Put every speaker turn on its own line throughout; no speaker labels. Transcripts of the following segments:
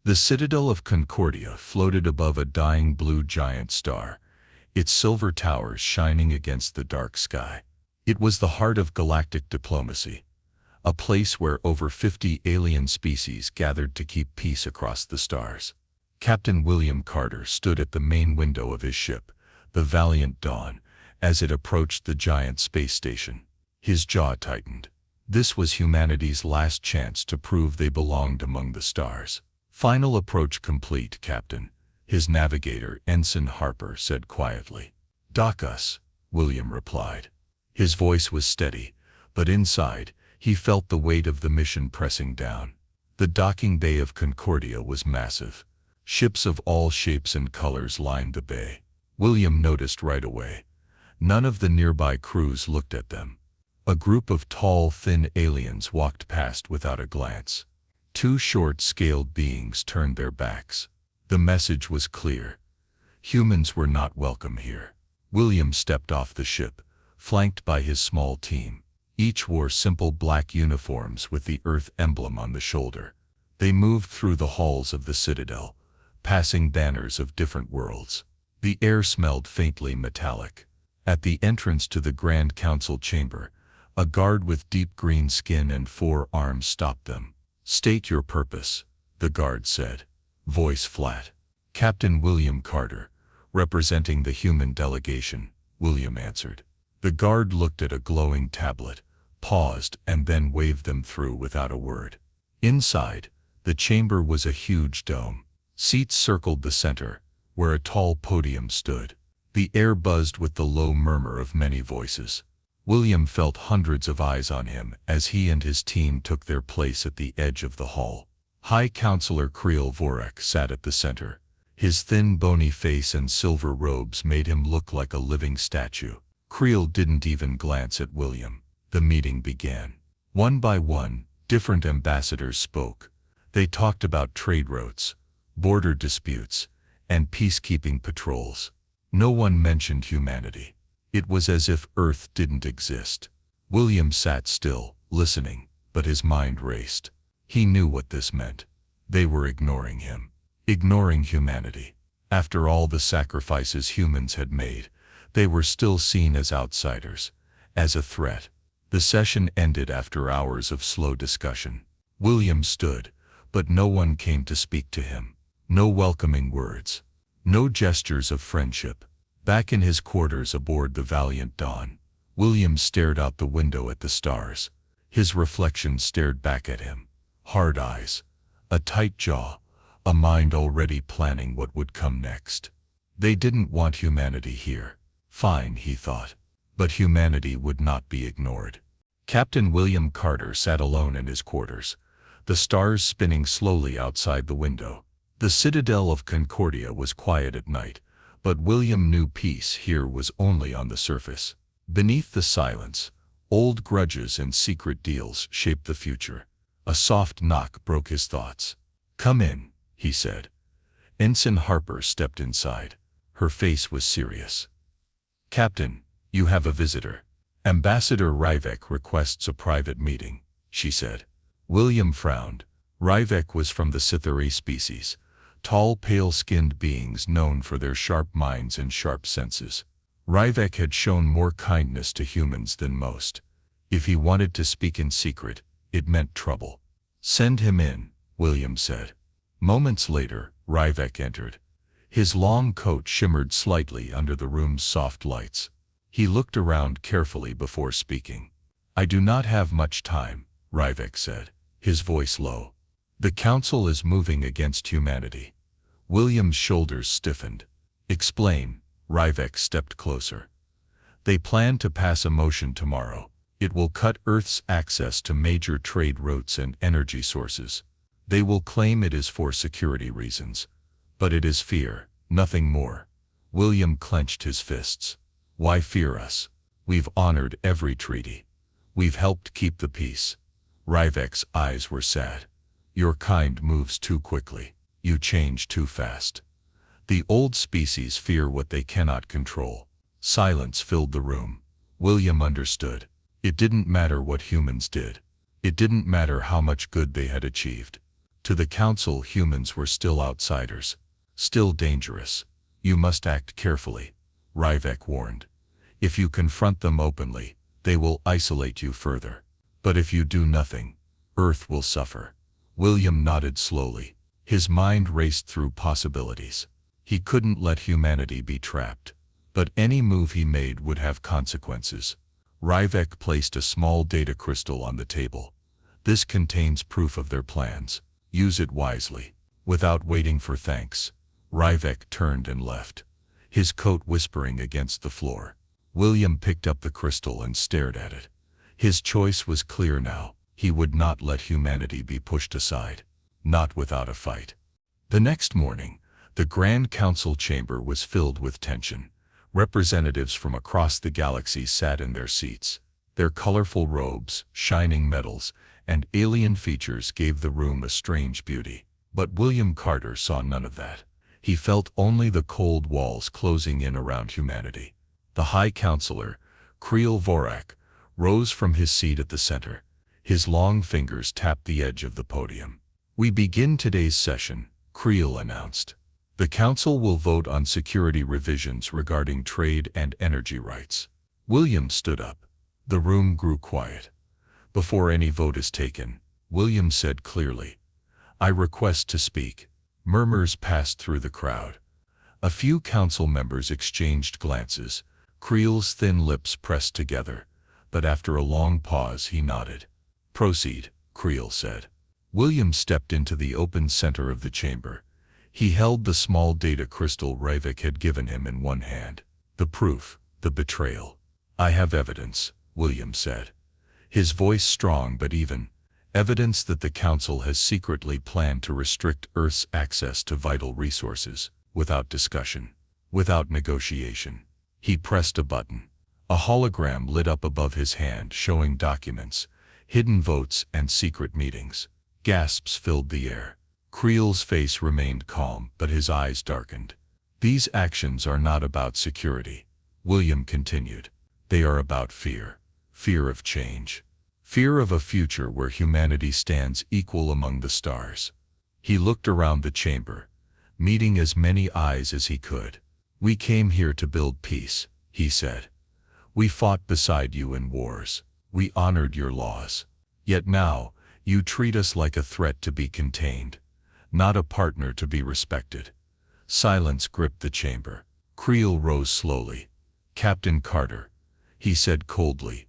The citadel of Concordia floated above a dying blue giant star, its silver towers shining against the dark sky. It was the heart of galactic diplomacy, a place where over 50 alien species gathered to keep peace across the stars. Captain William Carter stood at the main window of his ship, the Valiant Dawn, as it approached the giant space station. His jaw tightened. This was humanity's last chance to prove they belonged among the stars. "Final approach complete, Captain," his navigator, Ensign Harper, said quietly. "Dock us," William replied. His voice was steady, but inside, he felt the weight of the mission pressing down. The docking bay of Concordia was massive. Ships of all shapes and colors lined the bay. William noticed right away. None of the nearby crews looked at them. A group of tall, thin aliens walked past without a glance. Two short, scaled beings turned their backs. The message was clear. Humans were not welcome here. William stepped off the ship, flanked by his small team. Each wore simple black uniforms with the Earth emblem on the shoulder. They moved through the halls of the citadel, passing banners of different worlds. The air smelled faintly metallic. At the entrance to the Grand Council chamber, a guard with deep green skin and 4 arms stopped them. "State your purpose," the guard said, voice flat. "Captain William Carter, representing the human delegation," William answered. The guard looked at a glowing tablet, paused, and then waved them through without a word. Inside, the chamber was a huge dome. Seats circled the center, where a tall podium stood. The air buzzed with the low murmur of many voices. William felt hundreds of eyes on him as he and his team took their place at the edge of the hall. High Counselor Creel Vorek sat at the center. His thin, bony face and silver robes made him look like a living statue. Creel didn't even glance at William. The meeting began. One by one, different ambassadors spoke. They talked about trade routes, border disputes, and peacekeeping patrols. No one mentioned humanity. It was as if Earth didn't exist. William sat still, listening, but his mind raced. He knew what this meant. They were ignoring him. Ignoring humanity. After all the sacrifices humans had made, they were still seen as outsiders, as a threat. The session ended after hours of slow discussion. William stood, but no one came to speak to him. No welcoming words. No gestures of friendship. Back in his quarters aboard the Valiant Dawn, William stared out the window at the stars. His reflection stared back at him. Hard eyes, a tight jaw, a mind already planning what would come next. They didn't want humanity here. Fine, he thought. But humanity would not be ignored. Captain William Carter sat alone in his quarters, the stars spinning slowly outside the window. The citadel of Concordia was quiet at night, but William knew peace here was only on the surface. Beneath the silence, old grudges and secret deals shaped the future. A soft knock broke his thoughts. "Come in," he said. Ensign Harper stepped inside. Her face was serious. "Captain, you have a visitor. Ambassador Rivek requests a private meeting," she said. William frowned. Rivek was from the Scytheri species, tall, pale-skinned beings known for their sharp minds and sharp senses. Rivek had shown more kindness to humans than most. If he wanted to speak in secret, it meant trouble. "Send him in," William said. Moments later, Rivek entered. His long coat shimmered slightly under the room's soft lights. He looked around carefully before speaking. "I do not have much time," Rivek said, his voice low. "The Council is moving against humanity." William's shoulders stiffened. "Explain." Rivek stepped closer. "They plan to pass a motion tomorrow. It will cut Earth's access to major trade routes and energy sources. They will claim it is for security reasons. But it is fear, nothing more." William clenched his fists. "Why fear us? We've honored every treaty. We've helped keep the peace." Rivek's eyes were sad. "Your kind moves too quickly. You change too fast. The old species fear what they cannot control." Silence filled the room. William understood. It didn't matter what humans did. It didn't matter how much good they had achieved. To the council, humans were still outsiders, still dangerous. You must act carefully, Ryvek warned. If you confront them openly, they will isolate you further. But if you do nothing, Earth will suffer. William nodded slowly. His mind raced through possibilities. He couldn't let humanity be trapped. But any move he made would have consequences. Ryvek placed a small data crystal on the table. This contains proof of their plans. Use it wisely. Without waiting for thanks, Ryvek turned and left, his coat whispering against the floor. William picked up the crystal and stared at it. His choice was clear now. He would not let humanity be pushed aside. Not without a fight. The next morning, the Grand Council chamber was filled with tension. Representatives from across the galaxy sat in their seats. Their colorful robes, shining metals, and alien features gave the room a strange beauty. But William Carter saw none of that. He felt only the cold walls closing in around humanity. The High Counselor, Creel Vorak, rose from his seat at the center. His long fingers tapped the edge of the podium. "We begin today's session," Creel announced. "The Council will vote on security revisions regarding trade and energy rights." William stood up. The room grew quiet. "Before any vote is taken," William said clearly, "I request to speak." Murmurs passed through the crowd. A few council members exchanged glances. Creel's thin lips pressed together, but after a long pause he nodded. "Proceed," Creel said. William stepped into the open center of the chamber. He held the small data crystal Ryvek had given him in one hand. "The proof, the betrayal. I have evidence," William said, his voice strong but even. "Evidence that the Council has secretly planned to restrict Earth's access to vital resources, without discussion, without negotiation." He pressed a button. A hologram lit up above his hand showing documents, hidden votes and secret meetings. Gasps filled the air. Creel's face remained calm, but his eyes darkened. "These actions are not about security," William continued. "They are about fear. Fear of change. Fear of a future where humanity stands equal among the stars." He looked around the chamber, meeting as many eyes as he could. "We came here to build peace," he said. "We fought beside you in wars. We honored your laws. Yet now, you treat us like a threat to be contained, not a partner to be respected." Silence gripped the chamber. Creel rose slowly. "Captain Carter," he said coldly,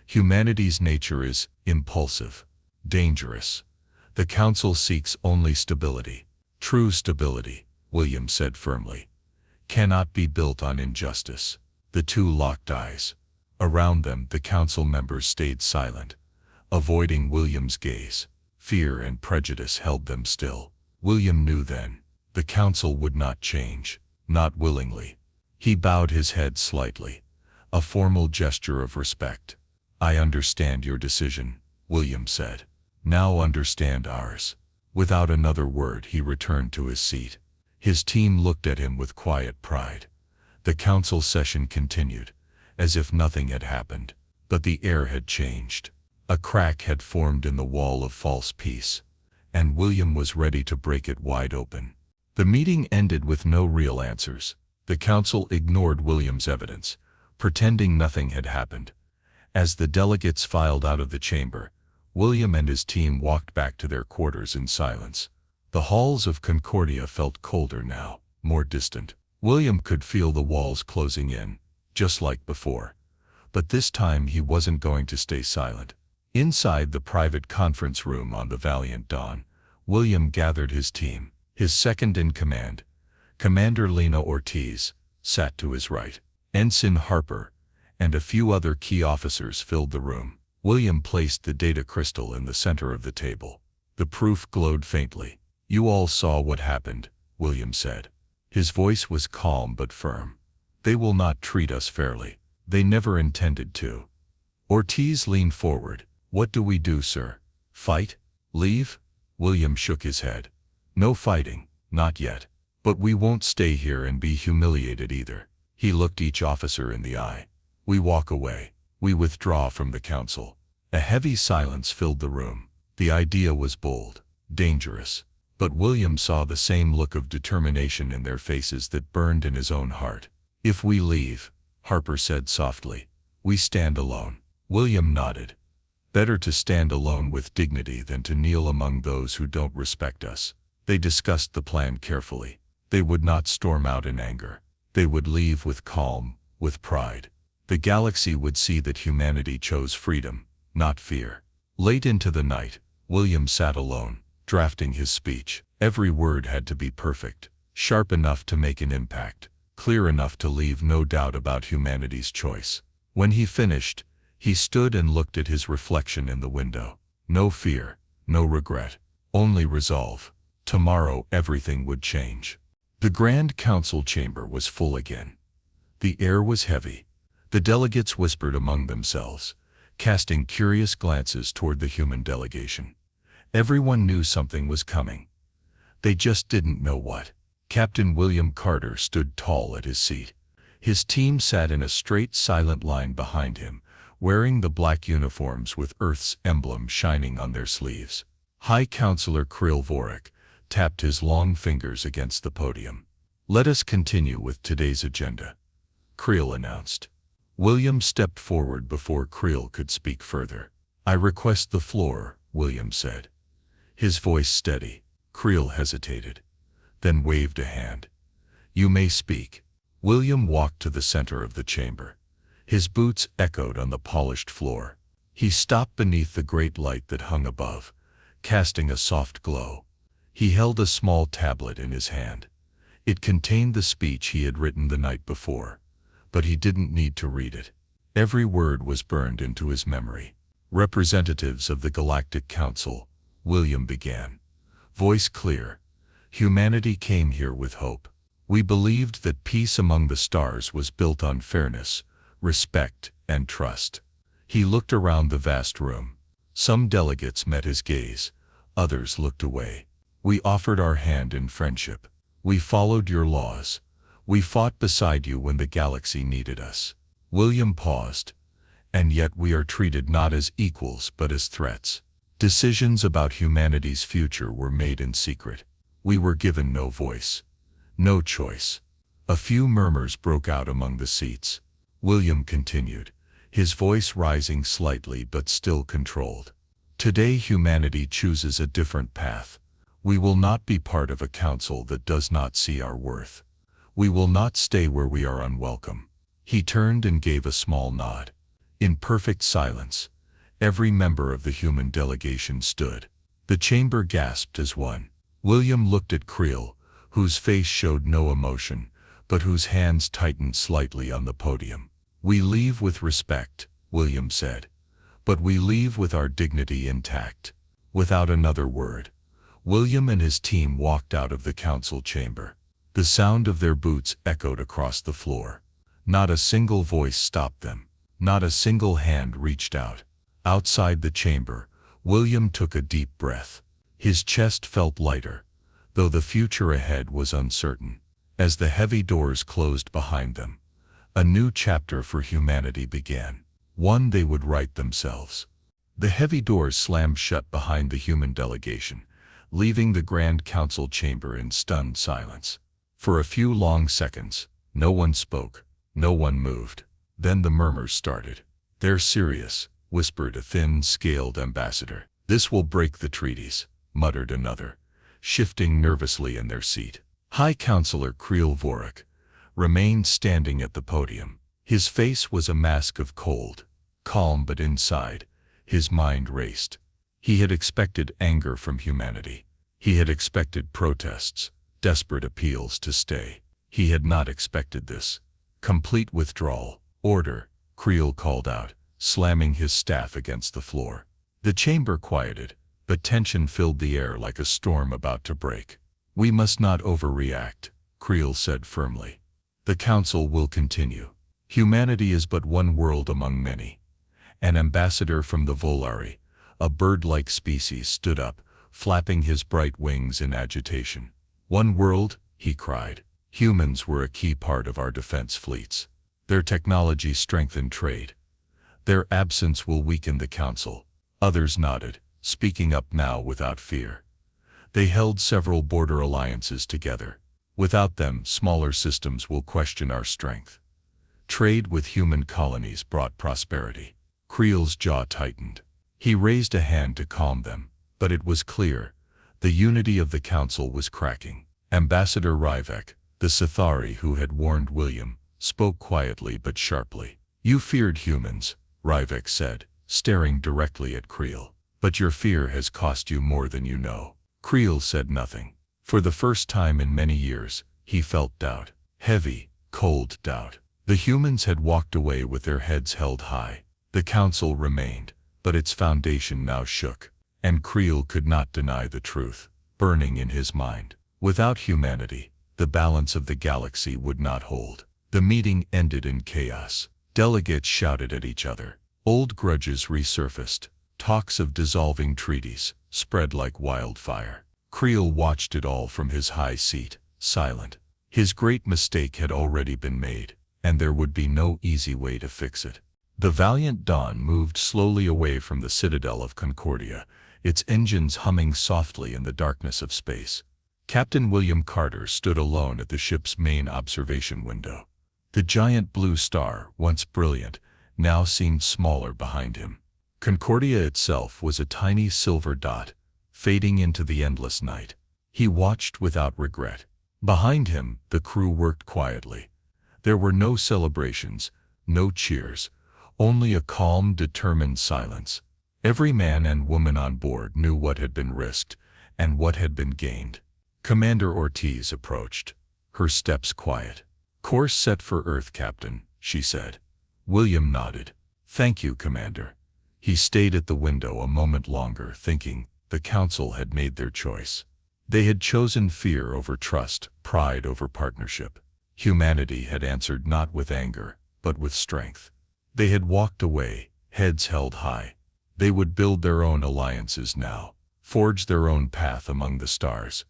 "humanity's nature is impulsive, dangerous. The Council seeks only stability. True stability," William said firmly, "cannot be built on injustice." The two locked eyes. Around them, the Council members stayed silent, avoiding William's gaze. Fear and prejudice held them still. William knew then, the Council would not change, not willingly. He bowed his head slightly, a formal gesture of respect. "I understand your decision," William said. "Now understand ours." Without another word, he returned to his seat. His team looked at him with quiet pride. The council session continued, as if nothing had happened. But the air had changed. A crack had formed in the wall of false peace, and William was ready to break it wide open. The meeting ended with no real answers. The council ignored William's evidence, pretending nothing had happened. As the delegates filed out of the chamber, William and his team walked back to their quarters in silence. The halls of Concordia felt colder now, more distant. William could feel the walls closing in, just like before. But this time he wasn't going to stay silent. Inside the private conference room on the Valiant Dawn, William gathered his team. His second-in-command, Commander Lena Ortiz, sat to his right. Ensign Harper and a few other key officers filled the room. William placed the data crystal in the center of the table. The proof glowed faintly. "You all saw what happened," William said. His voice was calm but firm. "They will not treat us fairly. They never intended to." Ortiz leaned forward. "What do we do, sir? Fight? Leave?" William shook his head. "No fighting, not yet. But we won't stay here and be humiliated either." He looked each officer in the eye. "We walk away. We withdraw from the council." A heavy silence filled the room. The idea was bold, dangerous. But William saw the same look of determination in their faces that burned in his own heart. "If we leave," Harper said softly, "we stand alone." William nodded. "Better to stand alone with dignity than to kneel among those who don't respect us." They discussed the plan carefully. They would not storm out in anger. They would leave with calm, with pride. The galaxy would see that humanity chose freedom, not fear. Late into the night, William sat alone, drafting his speech. Every word had to be perfect, sharp enough to make an impact, clear enough to leave no doubt about humanity's choice. When he finished, he stood and looked at his reflection in the window. No fear, no regret, only resolve. Tomorrow everything would change. The Grand Council chamber was full again. The air was heavy. The delegates whispered among themselves, casting curious glances toward the human delegation. Everyone knew something was coming. They just didn't know what. Captain William Carter stood tall at his seat. His team sat in a straight, silent line behind him, wearing the black uniforms with Earth's emblem shining on their sleeves. High Counselor Krill Vorik tapped his long fingers against the podium. "Let us continue with today's agenda," Krill announced. William stepped forward before Krill could speak further. "I request the floor," William said, his voice steady. Krill hesitated, then waved a hand. "You may speak." William walked to the center of the chamber. His boots echoed on the polished floor. He stopped beneath the great light that hung above, casting a soft glow. He held a small tablet in his hand. It contained the speech he had written the night before, but he didn't need to read it. Every word was burned into his memory. "Representatives of the Galactic Council," William began, voice clear, "humanity came here with hope. We believed that peace among the stars was built on fairness, respect, and trust." He looked around the vast room. Some delegates met his gaze, others looked away. "We offered our hand in friendship. We followed your laws. We fought beside you when the galaxy needed us." William paused. "And yet we are treated not as equals but as threats. Decisions about humanity's future were made in secret. We were given no voice, no choice." A few murmurs broke out among the seats. William continued, his voice rising slightly but still controlled. "Today humanity chooses a different path. We will not be part of a council that does not see our worth. We will not stay where we are unwelcome." He turned and gave a small nod. In perfect silence, every member of the human delegation stood. The chamber gasped as one. William looked at Krill, whose face showed no emotion, but whose hands tightened slightly on the podium. "We leave with respect," William said, "but we leave with our dignity intact." Without another word, William and his team walked out of the council chamber. The sound of their boots echoed across the floor. Not a single voice stopped them. Not a single hand reached out. Outside the chamber, William took a deep breath. His chest felt lighter, though the future ahead was uncertain. As the heavy doors closed behind them, a new chapter for humanity began. One they would write themselves. The heavy doors slammed shut behind the human delegation, leaving the Grand Council chamber in stunned silence. For a few long seconds, no one spoke, no one moved. Then the murmurs started. "They're serious," whispered a thin-scaled ambassador. "This will break the treaties," muttered another, shifting nervously in their seat. High Counselor Krill Vorik remained standing at the podium. His face was a mask of cold, calm, but inside, his mind raced. He had expected anger from humanity. He had expected protests, desperate appeals to stay. He had not expected this. Complete withdrawal. "Order," Krill called out, slamming his staff against the floor. The chamber quieted, but tension filled the air like a storm about to break. "We must not overreact," Krill said firmly. "The council will continue. Humanity is but one world among many." An ambassador from the Volari, a bird-like species, stood up, flapping his bright wings in agitation. "One world," he cried. "Humans were a key part of our defense fleets. Their technology strengthened trade. Their absence will weaken the council." Others nodded, speaking up now without fear. They held several border alliances together. Without them, smaller systems will question our strength. Trade with human colonies brought prosperity. Creel's jaw tightened. He raised a hand to calm them, but it was clear. The unity of the council was cracking. Ambassador Ryvek, the Sithari who had warned William, spoke quietly but sharply. You feared humans, Ryvek said, staring directly at Creel. But your fear has cost you more than you know. Creel said nothing. For the first time in many years, he felt doubt. Heavy, cold doubt. The humans had walked away with their heads held high. The council remained, but its foundation now shook. And Creel could not deny the truth, burning in his mind. Without humanity, the balance of the galaxy would not hold. The meeting ended in chaos. Delegates shouted at each other. Old grudges resurfaced. Talks of dissolving treaties spread like wildfire. Creel watched it all from his high seat, silent. His great mistake had already been made, and there would be no easy way to fix it. The Valiant Dawn moved slowly away from the citadel of Concordia, its engines humming softly in the darkness of space. Captain William Carter stood alone at the ship's main observation window. The giant blue star, once brilliant, now seemed smaller behind him. Concordia itself was a tiny silver dot, fading into the endless night. He watched without regret. Behind him, the crew worked quietly. There were no celebrations, no cheers, only a calm, determined silence. Every man and woman on board knew what had been risked and what had been gained. Commander Ortiz approached, her steps quiet. Course set for Earth, Captain, she said. William nodded. Thank you, Commander. He stayed at the window a moment longer, thinking. The council had made their choice. They had chosen fear over trust, pride over partnership. Humanity had answered not with anger, but with strength. They had walked away, heads held high. They would build their own alliances now, forge their own path among the stars.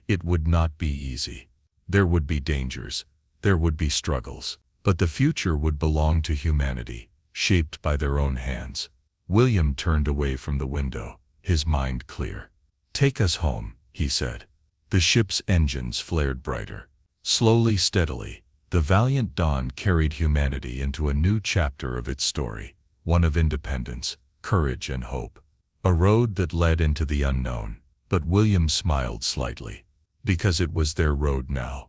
It would not be easy. There would be dangers. There would be struggles. But the future would belong to humanity, shaped by their own hands. William turned away from the window, his mind clear. Take us home, he said. The ship's engines flared brighter. Slowly, steadily, the Valiant Dawn carried humanity into a new chapter of its story, one of independence, courage and hope. A road that led into the unknown. But William smiled slightly. Because it was their road now.